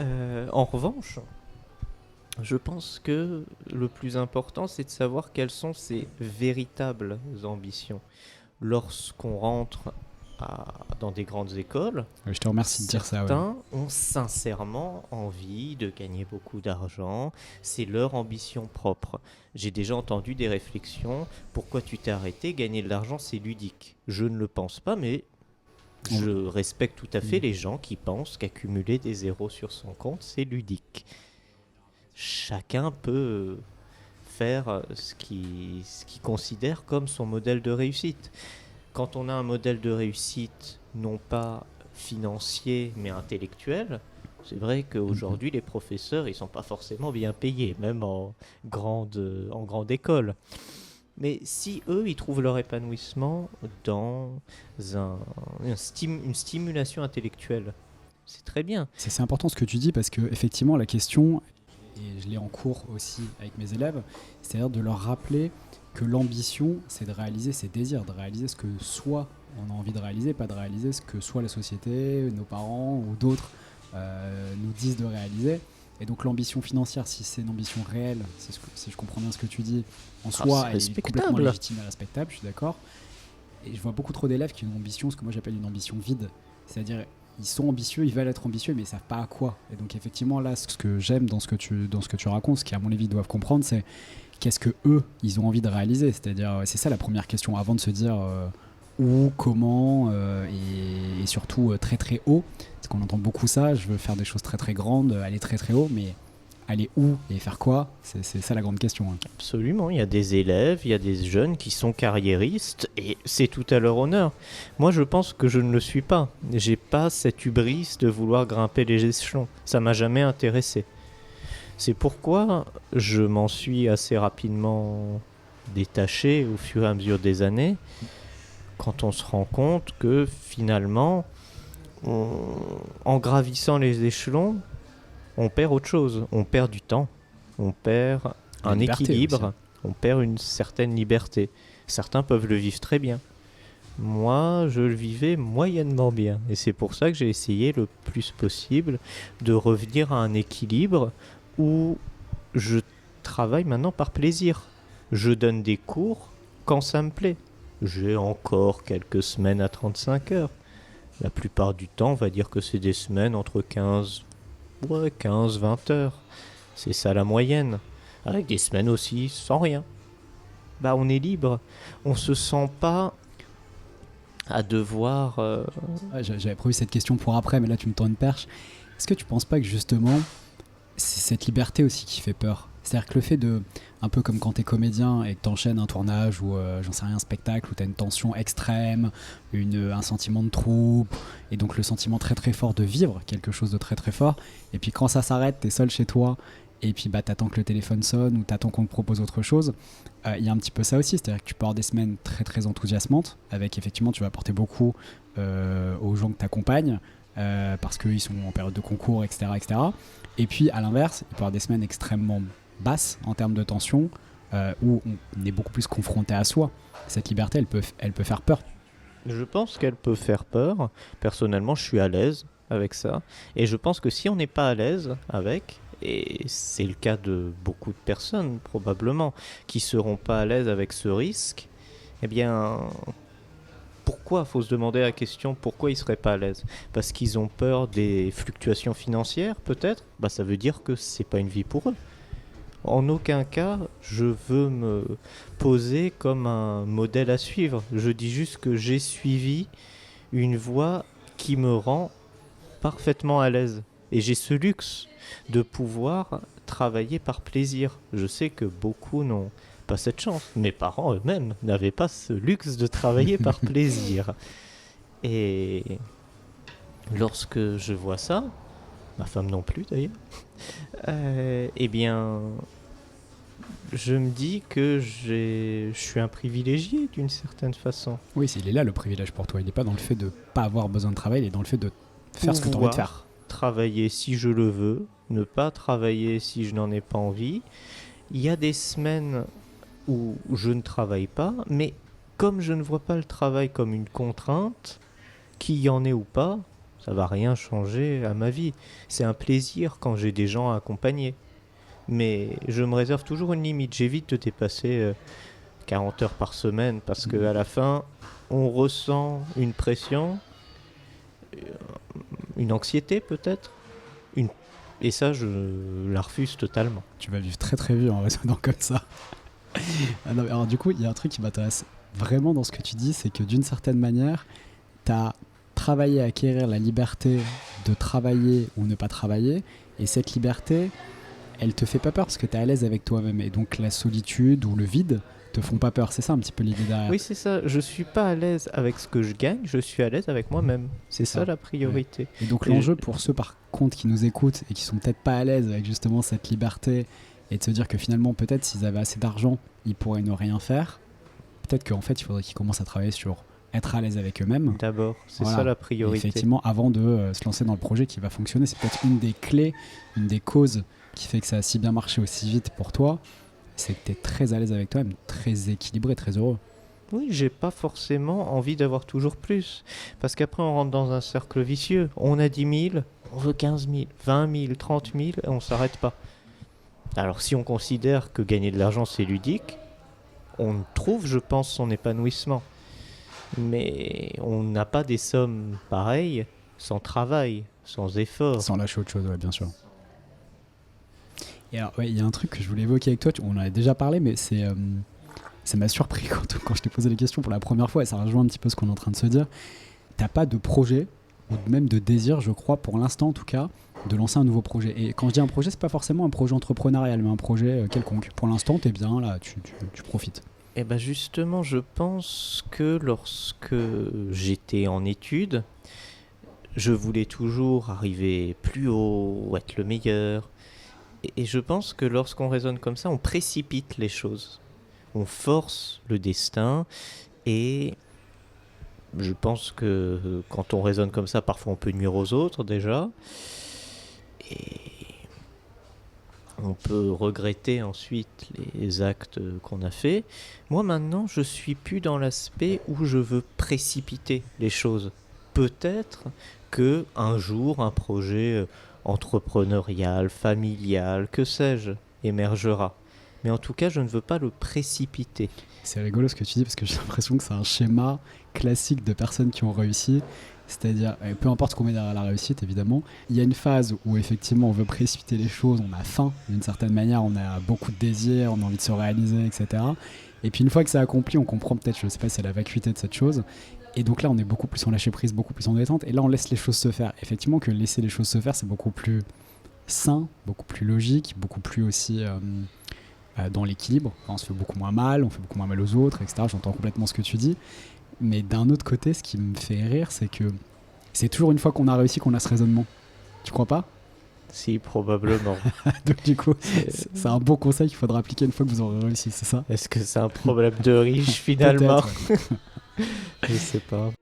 En revanche, je pense que le plus important, c'est de savoir quelles sont ses véritables ambitions. Lorsqu'on rentre dans des grandes écoles, Je te remercie de dire ça, ouais. certains ont sincèrement envie de gagner beaucoup d'argent, c'est leur ambition propre. J'ai déjà entendu des réflexions, pourquoi tu t'es arrêté, gagner de l'argent c'est ludique. Je ne le pense pas, mais je respecte tout à fait les gens qui pensent qu'accumuler des zéros sur son compte c'est ludique. Chacun peut faire ce qu'il considère comme son modèle de réussite. Quand on a un modèle de réussite non pas financier mais intellectuel, c'est vrai qu'aujourd'hui les professeurs ils sont pas forcément bien payés, même en grande école. Mais si eux ils trouvent leur épanouissement dans une stimulation intellectuelle, c'est très bien. C'est important ce que tu dis parce que effectivement la question, et je l'ai en cours aussi avec mes élèves, c'est-à-dire de leur rappeler que l'ambition, c'est de réaliser ses désirs, de réaliser ce que soit on a envie de réaliser, pas de réaliser ce que soit la société, nos parents ou d'autres nous disent de réaliser. Et donc l'ambition financière, si c'est une ambition réelle, si je comprends bien ce que tu dis, en soi, elle est complètement légitime et respectable, je suis d'accord. Et je vois beaucoup trop d'élèves qui ont une ambition, ce que moi j'appelle une ambition vide. C'est-à-dire, ils sont ambitieux, ils veulent être ambitieux, mais ils savent pas à quoi. Et donc effectivement, là, ce que j'aime dans ce que tu racontes, ce qui à mon avis doivent comprendre, c'est qu'est-ce que eux, ils ont envie de réaliser. C'est-à-dire, c'est ça la première question, avant de se dire où, comment, et surtout très très haut. Parce qu'on entend beaucoup ça, je veux faire des choses très très grandes, aller très très haut, mais aller où et faire quoi, c'est ça la grande question. Hein. Absolument, il y a des élèves, il y a des jeunes qui sont carriéristes et c'est tout à leur honneur. Moi je pense que je ne le suis pas. J'ai pas cette hubris de vouloir grimper les échelons. Ça m'a jamais intéressé. C'est pourquoi je m'en suis assez rapidement détaché au fur et à mesure des années, quand on se rend compte que finalement, en gravissant les échelons, on perd autre chose. On perd du temps, on perd un équilibre, on perd une certaine liberté. Certains peuvent le vivre très bien. Moi, je le vivais moyennement bien. Et c'est pour ça que j'ai essayé le plus possible de revenir à un équilibre où je travaille maintenant par plaisir. Je donne des cours quand ça me plaît. J'ai encore quelques semaines à 35 heures. La plupart du temps, on va dire que c'est des semaines entre 15, 20 heures. C'est ça la moyenne. Avec des semaines aussi sans rien. Bah, on est libre. On se sent pas à devoir. J'avais prévu cette question pour après, mais là tu me tends une perche. Est-ce que tu penses pas que justement, c'est cette liberté aussi qui fait peur? C'est-à-dire que le fait de, un peu comme quand t'es comédien et que t'enchaînes un tournage ou j'en sais rien, un spectacle où t'as une tension extrême, un sentiment de troupe, et donc le sentiment très très fort de vivre quelque chose de très très fort, et puis quand ça s'arrête, t'es seul chez toi, et puis bah t'attends que le téléphone sonne ou t'attends qu'on te propose autre chose. Il y a un petit peu ça aussi, c'est-à-dire que tu peux avoir des semaines très très enthousiasmantes, avec effectivement tu vas apporter beaucoup aux gens que t'accompagnes, parce qu'ils sont en période de concours, etc., etc. Et puis à l'inverse, il peut y avoir des semaines extrêmement basses en termes de tension, où on est beaucoup plus confronté à soi. Cette liberté, elle peut faire peur. Je pense qu'elle peut faire peur. Personnellement, je suis à l'aise avec ça. Et je pense que si on n'est pas à l'aise avec, et c'est le cas de beaucoup de personnes probablement, qui seront pas à l'aise avec ce risque, eh bien, pourquoi? Faut se demander la question, pourquoi ils seraient pas à l'aise? Parce qu'ils ont peur des fluctuations financières, peut-être? Bah, ça veut dire que c'est pas une vie pour eux. En aucun cas, je veux me poser comme un modèle à suivre. Je dis juste que j'ai suivi une voie qui me rend parfaitement à l'aise. Et j'ai ce luxe de pouvoir travailler par plaisir. Je sais que beaucoup n'ont pas cette chance. Mes parents eux-mêmes n'avaient pas ce luxe de travailler par plaisir. Et lorsque je vois ça, ma femme non plus d'ailleurs, eh bien, je me dis que je suis un privilégié d'une certaine façon. Oui, il est là le privilège pour toi. Il n'est pas dans le fait de ne pas avoir besoin de travail, il est dans le fait de faire ce que tu as envie de faire. Travailler si je le veux, ne pas travailler si je n'en ai pas envie. Il y a des semaines où je ne travaille pas, mais comme je ne vois pas le travail comme une contrainte, qu'il y en ait ou pas, Ça va rien changer à ma vie. C'est un plaisir quand j'ai des gens à accompagner. Mais je me réserve toujours une limite. J'évite de dépasser 40 heures par semaine parce qu'à la fin, on ressent une pression, une anxiété peut-être. Et ça, je la refuse totalement. Tu vas vivre très très vieux en raisonnant comme ça. Ah non, alors du coup, il y a un truc qui m'intéresse vraiment dans ce que tu dis, c'est que d'une certaine manière, tu as travaillé à acquérir la liberté de travailler ou ne pas travailler, et cette liberté, elle te fait pas peur parce que tu es à l'aise avec toi-même, et donc la solitude ou le vide te font pas peur. C'est ça un petit peu l'idée derrière. Oui, c'est ça. Je suis pas à l'aise avec ce que je gagne, je suis à l'aise avec moi-même. C'est ça la priorité. Ouais. Et donc l'enjeu pour ceux par contre qui nous écoutent et qui sont peut-être pas à l'aise avec justement cette liberté, et de se dire que finalement peut-être s'ils avaient assez d'argent, ils pourraient ne rien faire. Peut-être qu'en fait il faudrait qu'ils commencent à travailler sur être à l'aise avec eux-mêmes. D'abord, c'est ça la priorité. Et effectivement, avant de se lancer dans le projet qui va fonctionner, c'est peut-être une des clés, une des causes qui fait que ça a si bien marché aussi vite pour toi, c'est que tu es très à l'aise avec toi-même, très équilibré, très heureux. Oui, j'ai pas forcément envie d'avoir toujours plus. Parce qu'après, on rentre dans un cercle vicieux. On a 10 000, on veut 15 000, 20 000, 30 000, et on s'arrête pas. Alors, si on considère que gagner de l'argent, c'est ludique, on trouve, je pense, son épanouissement. Mais on n'a pas des sommes pareilles sans travail, sans effort. Sans lâcher autre chose, ouais, bien sûr. Et alors, il y a un truc que je voulais évoquer avec toi, on en a déjà parlé, mais ça m'a surpris quand je t'ai posé les questions pour la première fois, et ça rejoint un petit peu ce qu'on est en train de se dire. T'as pas de projet, ou même de désir, je crois, pour l'instant en tout cas, de lancer un nouveau projet. Et quand je dis un projet, c'est pas forcément un projet entrepreneurial, mais un projet quelconque. Pour l'instant, t'es bien, là, tu profites. Eh ben justement, je pense que lorsque j'étais en études, je voulais toujours arriver plus haut, être le meilleur. Et je pense que lorsqu'on raisonne comme ça, on précipite les choses. On force le destin et je pense que quand on raisonne comme ça, parfois on peut nuire aux autres déjà. Et on peut regretter ensuite les actes qu'on a faits. Moi maintenant, je suis plus dans l'aspect où je veux précipiter les choses. Peut-être que un jour, un projet entrepreneurial, familial, que sais-je, émergera. Mais en tout cas, je ne veux pas le précipiter. C'est rigolo ce que tu dis parce que j'ai l'impression que c'est un schéma classique de personnes qui ont réussi. C'est-à-dire, peu importe combien derrière la réussite, évidemment, il y a une phase où effectivement on veut précipiter les choses, on a faim d'une certaine manière, on a beaucoup de désirs, on a envie de se réaliser, etc. Et puis une fois que c'est accompli, on comprend peut-être, je ne sais pas si c'est la vacuité de cette chose. Et donc là, on est beaucoup plus en lâcher prise, beaucoup plus en détente. Et là, on laisse les choses se faire. Effectivement, que laisser les choses se faire, c'est beaucoup plus sain, beaucoup plus logique, beaucoup plus aussi dans l'équilibre. Enfin, on se fait beaucoup moins mal, on fait beaucoup moins mal aux autres, etc. J'entends complètement ce que tu dis. Mais d'un autre côté, ce qui me fait rire, c'est que c'est toujours une fois qu'on a réussi qu'on a ce raisonnement. Tu crois pas ? Si, probablement. Donc du coup, c'est un bon conseil qu'il faudra appliquer une fois que vous aurez réussi, c'est ça ? Est-ce que c'est un problème de riche finalement ? Peut-être, ouais. Je sais pas.